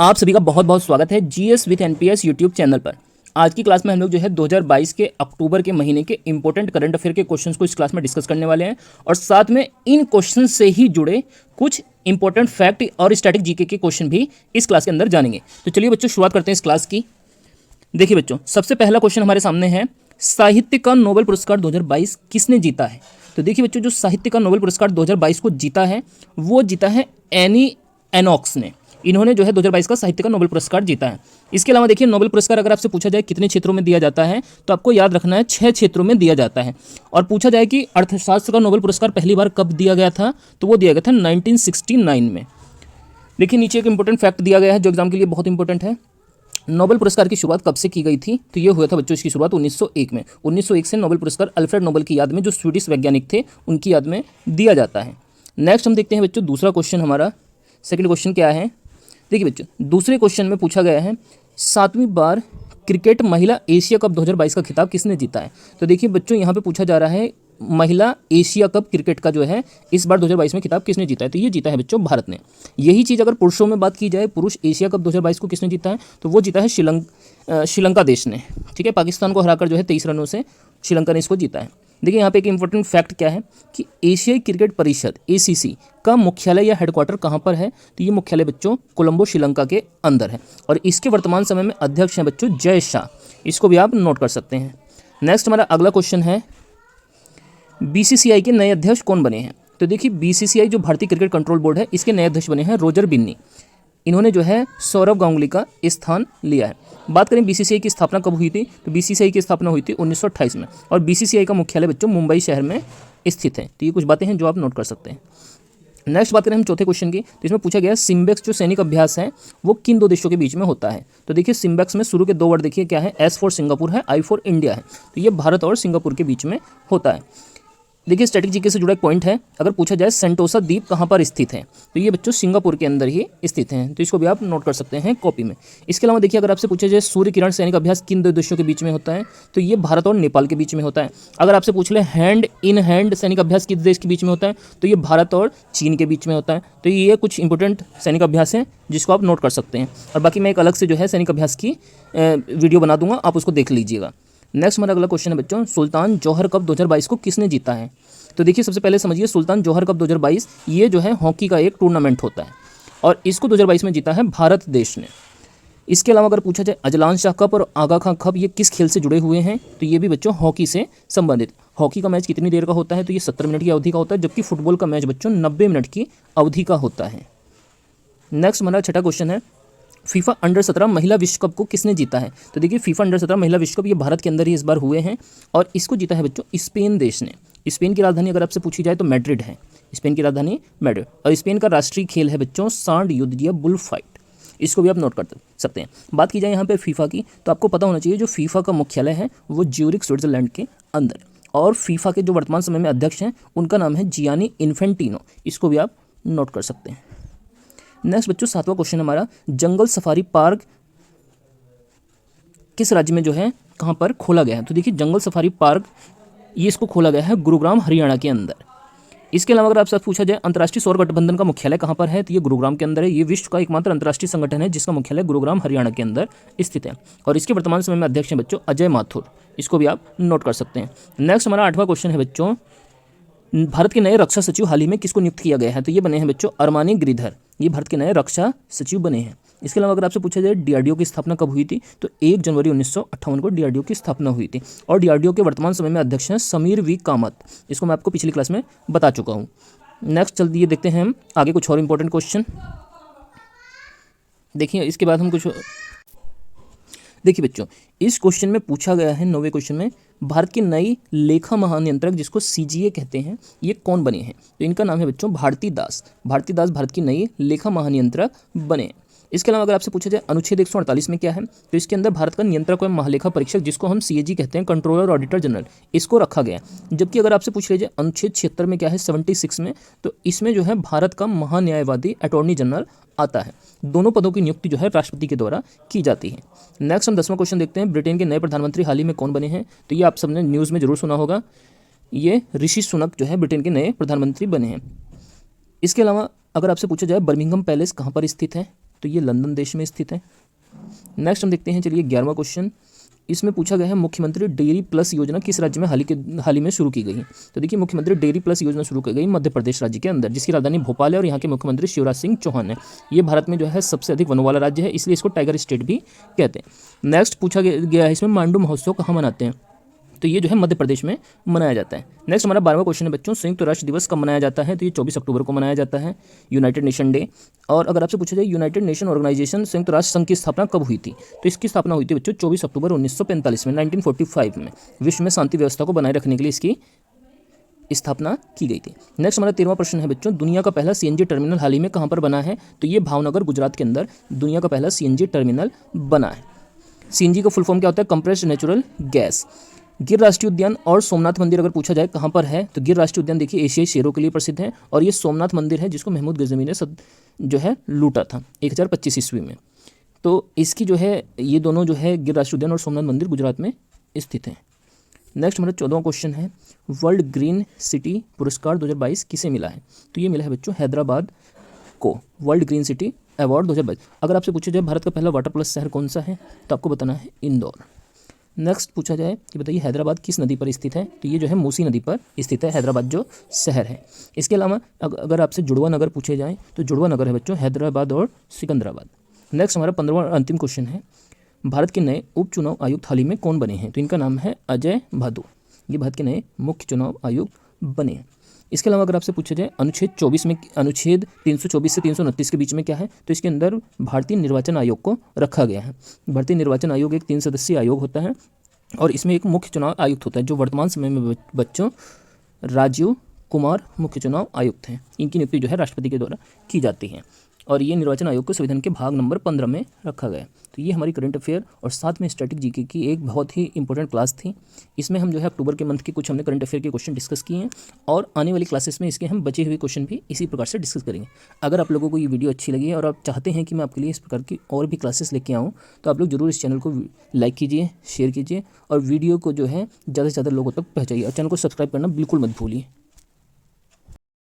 आप सभी का बहुत बहुत स्वागत है GS with NPS YouTube channel पर। आज की क्लास में हम लोग जो है 2022 के अक्टूबर के महीने के इंपॉर्टेंट करंट अफेयर के क्वेश्चंस को इस क्लास में डिस्कस करने वाले हैं और साथ में इन क्वेश्चन से ही जुड़े कुछ इंपॉर्टेंट फैक्ट और स्टैटिक जीके के क्वेश्चन भी इस क्लास के अंदर जानेंगे। तो चलिए बच्चों शुरुआत करते हैं इस क्लास की। देखिए बच्चों, सबसे पहला क्वेश्चन हमारे सामने है, साहित्य का नोबेल पुरस्कार 2022 किसने जीता है। तो देखिए बच्चों, जो साहित्य का नोबेल पुरस्कार 2022 को जीता है वो जीता है एनी एनॉक्स ने। इन्होंने जो है 2022 का साहित्य का नोबेल पुरस्कार जीता है। इसके अलावा देखिए, नोबेल पुरस्कार अगर आपसे पूछा जाए कितने क्षेत्रों में दिया जाता है तो आपको याद रखना है 6 क्षेत्रों में दिया जाता है। और पूछा जाए कि अर्थशास्त्र का नोबेल पुरस्कार पहली बार कब दिया गया था तो वो दिया गया था 1969 में। देखिए नीचे एक इंपॉर्टेंट फैक्ट दिया गया है जो एग्जाम के लिए बहुत इंपॉर्टेंट है। नोबेल पुरस्कार की शुरुआत कब से की गई थी तो ये हुआ था बच्चों इसकी शुरुआत 1901 में। 1901 से नोबेल पुरस्कार अल्फ्रेड नोबेल की याद में, जो स्वीडिश वैज्ञानिक थे, उनकी याद में दिया जाता है। नेक्स्ट हम देखते हैं बच्चों दूसरा क्वेश्चन हमारा। सेकंड क्वेश्चन क्या है, देखिए बच्चों दूसरे क्वेश्चन में पूछा गया है, 7वीं बार क्रिकेट महिला एशिया कप 2022 का खिताब किसने जीता है। तो देखिए बच्चों यहाँ पे पूछा जा रहा है महिला एशिया कप क्रिकेट का जो है इस बार 2022 में खिताब किसने जीता है। तो ये जीता है बच्चों भारत ने। यही चीज़ अगर पुरुषों में बात की जाए, पुरुष एशिया कप 2022 को किसने जीता है तो वो जीता है श्रीलंका देश ने। ठीक है, पाकिस्तान को हराकर जो है 23 रनों से श्रीलंका ने इसको जीता है। देखिए यहाँ पे एक इंपॉर्टेंट फैक्ट क्या है कि एशियाई क्रिकेट परिषद ACC का मुख्यालय या हेडक्वार्टर कहाँ पर है तो ये मुख्यालय बच्चों कोलंबो श्रीलंका के अंदर है और इसके वर्तमान समय में अध्यक्ष हैं बच्चों जय शाह। इसको भी आप नोट कर सकते हैं। नेक्स्ट हमारा अगला क्वेश्चन है, BCCI के नए अध्यक्ष कौन बने हैं। तो देखिए BCCI जो भारतीय क्रिकेट कंट्रोल बोर्ड है इसके नए अध्यक्ष बने हैं रोजर बिन्नी। इन्होंने जो है सौरव गांगुली का स्थान लिया है। बात करें BCCI की स्थापना कब हुई थी तो BCCI की स्थापना हुई थी 1928 में और BCCI का मुख्यालय बच्चों मुंबई शहर में स्थित है। तो ये कुछ बातें हैं जो आप नोट कर सकते हैं। नेक्स्ट बात करें हम चौथे क्वेश्चन की, तो इसमें पूछा गया सिम्बेक्स जो सैनिक अभ्यास है वो किन दो देशों के बीच में होता है। तो देखिए सिम्बेक्स में शुरू के 2 वर्ड देखिए क्या है, S फॉर सिंगापुर है, I फॉर इंडिया है। तो ये भारत और सिंगापुर के बीच में होता है। देखिए स्टैटिक जीके से जुड़ा एक पॉइंट है, अगर पूछा जाए सेंटोसा द्वीप कहाँ पर स्थित है तो ये बच्चों सिंगापुर के अंदर ही स्थित हैं। तो इसको भी आप नोट कर सकते हैं कॉपी में। इसके अलावा देखिए अगर आपसे पूछा जाए सूर्य किरण सैनिक अभ्यास किन दो देशों के बीच में होता है तो ये भारत और नेपाल के बीच में होता है। अगर आपसे पूछ ले हैंड इन हैंड सैनिक अभ्यास किस देश के बीच में होता है तो ये भारत और चीन के बीच में होता है। तो ये कुछ इंपॉर्टेंट सैनिक अभ्यास हैं जिसको आप नोट कर सकते हैं और बाकी मैं एक अलग से जो है सैनिक अभ्यास की वीडियो बना दूंगा, आप उसको देख लीजिएगा। नेक्स्ट हमारा अगला क्वेश्चन है बच्चों, सुल्तान जौहर कप 2022 को किसने जीता है। तो देखिए सबसे पहले समझिए सुल्तान जौहर कप 2022 ये जो है हॉकी का एक टूर्नामेंट होता है और इसको 2022 में जीता है भारत देश ने। इसके अलावा अगर पूछा जाए अजलान शाह कप और आगा खां कप ये किस खेल से जुड़े हुए हैं तो ये भी बच्चों हॉकी से संबंधित। हॉकी का मैच कितनी देर का होता है तो ये 70 मिनट की अवधि का होता है, जबकि फुटबॉल का मैच बच्चों 90 मिनट की अवधि का होता है। नेक्स्ट हमारा छठा क्वेश्चन है, फीफा अंडर 17 महिला विश्व कप को किसने जीता है। तो देखिए फीफा अंडर 17 महिला विश्व कप ये भारत के अंदर ही इस बार हुए हैं और इसको जीता है बच्चों स्पेन देश ने। स्पेन की राजधानी अगर आपसे पूछी जाए तो मैड्रिड है। स्पेन की राजधानी मैड्रिड और स्पेन का राष्ट्रीय खेल है बच्चों सांड युद्ध या बुल फाइट। इसको भी आप नोट कर सकते हैं। बात की जाए यहाँ पे फीफा की तो आपको पता होना चाहिए जो फीफा का मुख्यालय है वो ज्यूरिख स्विट्जरलैंड के अंदर और फीफा के जो वर्तमान समय में अध्यक्ष हैं उनका नाम है जियानी इन्फेंटिनो। इसको भी आप नोट कर सकते हैं। नेक्स्ट बच्चों 7वां क्वेश्चन हमारा, जंगल सफारी पार्क किस राज्य में जो है कहाँ पर खोला गया है। तो देखिए जंगल सफारी पार्क ये इसको खोला गया है गुरुग्राम हरियाणा के अंदर। इसके अलावा अगर आपसे पूछा जाए अंतर्राष्ट्रीय सौर गठबंधन का मुख्यालय कहाँ पर है तो ये गुरुग्राम के अंदर है। ये विश्व का एकमात्र अंतर्राष्ट्रीय संगठन है जिसका मुख्यालय गुरुग्राम हरियाणा के अंदर स्थित है और इसके वर्तमान समय में अध्यक्ष हैं बच्चों अजय माथुर। इसको भी आप नोट कर सकते हैं। नेक्स्ट हमारा 8वां क्वेश्चन है बच्चों, भारत के नए रक्षा सचिव हाल ही में किसको नियुक्त किया गया है तो ये बने हैं बच्चों अरमानी गिरिधर। ये भारत के नए रक्षा सचिव बने हैं। इसके अलावा अगर आपसे पूछा जाए DRDO की स्थापना कब हुई थी तो 1 जनवरी 1958 को DRDO की स्थापना हुई थी और DRDO के वर्तमान समय में अध्यक्ष हैं समीर V कामत। इसको मैं आपको पिछली क्लास में बता चुका हूँ। नेक्स्ट चल दिए देखते हैं हम आगे कुछ और इंपॉर्टेंट क्वेश्चन। देखिए इसके बाद हम कुछ देखिए बच्चों इस क्वेश्चन में पूछा गया है 9वें क्वेश्चन में, भारत की नई लेखा महानियंत्रक जिसको CGA कहते हैं ये कौन बने हैं। तो इनका नाम है बच्चों भारती दास। भारती दास भारत की नई लेखा महानियंत्रक बने। इसके अलावा अगर आपसे पूछा जाए अनुच्छेद 148 में क्या है तो इसके अंदर भारत का नियंत्रक एवं महालेखा परीक्षक जिसको हम CAG कहते हैं, कंट्रोलर ऑडिटर जनरल, इसको रखा गया। जबकि अगर आपसे पूछ लीजिए अनुच्छेद 76 में क्या है 76 में तो इसमें जो है भारत का महान्यायवादी अटॉर्नी जनरल आता है। दोनों पदों की नियुक्ति जो है राष्ट्रपति के द्वारा की जाती है। नेक्स्ट हम 10वां क्वेश्चन देखते हैं, ब्रिटेन के नए प्रधानमंत्री हाल ही में कौन बने हैं। तो ये आप सबने न्यूज़ में जरूर सुना होगा, ये ऋषि सुनक जो है ब्रिटेन के नए प्रधानमंत्री बने हैं। इसके अलावा अगर आपसे पूछा जाए बर्मिंघम पैलेस कहाँ पर स्थित है तो ये लंदन देश में स्थित है। नेक्स्ट हम देखते हैं, चलिए 11वां क्वेश्चन। इसमें पूछा गया है मुख्यमंत्री डेयरी प्लस योजना किस राज्य में हाल ही में शुरू की गई है। तो देखिए मुख्यमंत्री डेयरी प्लस योजना शुरू की गई मध्य प्रदेश राज्य के अंदर, जिसकी राजधानी भोपाल है और यहाँ के मुख्यमंत्री शिवराज सिंह चौहान है। ये भारत में जो है सबसे अधिक वनों वाला राज्य है, इसलिए इसको टाइगर स्टेट भी कहते हैं। नेक्स्ट पूछा गया है इसमें मांडू महोत्सव कहाँ मनाते हैं। तो ये जो है मध्य प्रदेश में मनाया जाता है। नेक्स्ट हमारा 12वां क्वेश्चन है बच्चों, संयुक्त राष्ट्र दिवस कब मनाया जाता है। तो ये 24 अक्टूबर को मनाया जाता है, यूनाइटेड नेशन डे। और अगर आपसे पूछा जाए यूनाइटेड नेशन ऑर्गेनाइजेशन संयुक्त राष्ट्र संघ की स्थापना कब हुई थी, तो इसकी स्थापना हुई थी बच्चों 24 अक्टूबर 1945 में, 1945 में विश्व में शांति व्यवस्था को बनाए रखने के लिए इसकी स्थापना की गई थी। नेक्स्ट हमारा 13वां प्रश्न है बच्चों, दुनिया का पहला सीएनजी टर्मिनल हाल ही में कहाँ पर बना है। तो ये भावनगर गुजरात के अंदर दुनिया का पहला सीएनजी टर्मिनल बना है। सीएनजी का फुल फॉर्म क्या होता है, कंप्रेस्ड नेचुरल गैस। गिर राष्ट्रीय उद्यान और सोमनाथ मंदिर अगर पूछा जाए कहाँ पर है, तो गिर राष्ट्रीय उद्यान देखिए एशियाई शेरों के लिए प्रसिद्ध है, और ये सोमनाथ मंदिर है जिसको महमूद गजनवी ने जो है लूटा था 1025 ईस्वी में। तो इसकी जो है ये दोनों जो है गिर राष्ट्रीय उद्यान और सोमनाथ मंदिर गुजरात में स्थित हैं। नेक्स्ट हमारा 14वां क्वेश्चन है, वर्ल्ड ग्रीन सिटी पुरस्कार 2022 किसे मिला है। तो ये मिला है बच्चों हैदराबाद को, वर्ल्ड ग्रीन सिटी अवार्ड 2022। अगर आपसे पूछा जाए भारत का पहला वाटर प्लस शहर कौन सा है, तो आपको बताना है इंदौर। नेक्स्ट पूछा जाए कि बताइए हैदराबाद किस नदी पर स्थित है। तो ये जो है मूसी नदी पर स्थित है हैदराबाद जो शहर है। इसके अलावा अगर आपसे जुड़वा नगर पूछे जाएँ तो जुड़वा नगर है बच्चों हैदराबाद और सिकंदराबाद। नेक्स्ट हमारा 15वां अंतिम क्वेश्चन है, भारत के नए उपचुनाव आयुक्त हाल ही में कौन बने हैं। तो इनका नाम है अजय भादु, ये भारत के नए मुख्य चुनाव आयुक्त बने हैं। इसके अलावा अगर आपसे पूछा जाए अनुच्छेद 24 में, अनुच्छेद 324 से 329 के बीच में क्या है, तो इसके अंदर भारतीय निर्वाचन आयोग को रखा गया है। भारतीय निर्वाचन आयोग एक 3 सदस्यीय आयोग होता है और इसमें एक मुख्य चुनाव आयुक्त होता है, जो वर्तमान समय में बच्चों राजीव कुमार मुख्य चुनाव आयुक्त हैं। इनकी नियुक्ति जो है राष्ट्रपति के द्वारा की जाती है और ये निर्वाचन आयोग को संविधान के भाग नंबर 15 में रखा गया है। तो ये हमारी करंट अफेयर और साथ में स्टैटिक जीके की एक बहुत ही इंपॉर्टेंट क्लास थी। इसमें हम जो है अक्टूबर के मंथ के कुछ हमने करंट अफेयर के क्वेश्चन डिस्कस किए हैं और आने वाली क्लासेस में इसके हम बचे हुए क्वेश्चन भी इसी प्रकार से डिस्कस करेंगे। अगर आप लोगों को ये वीडियो अच्छी लगी है और आप चाहते हैं कि मैं आपके लिए इस प्रकार की और भी क्लासेस लेके आऊँ, तो आप लोग जरूर इस चैनल को लाइक कीजिए, शेयर कीजिए और वीडियो को जो है ज़्यादा से ज़्यादा लोगों तक पहुँचाइए और चैनल को सब्सक्राइब करना बिल्कुल मत भूलिए।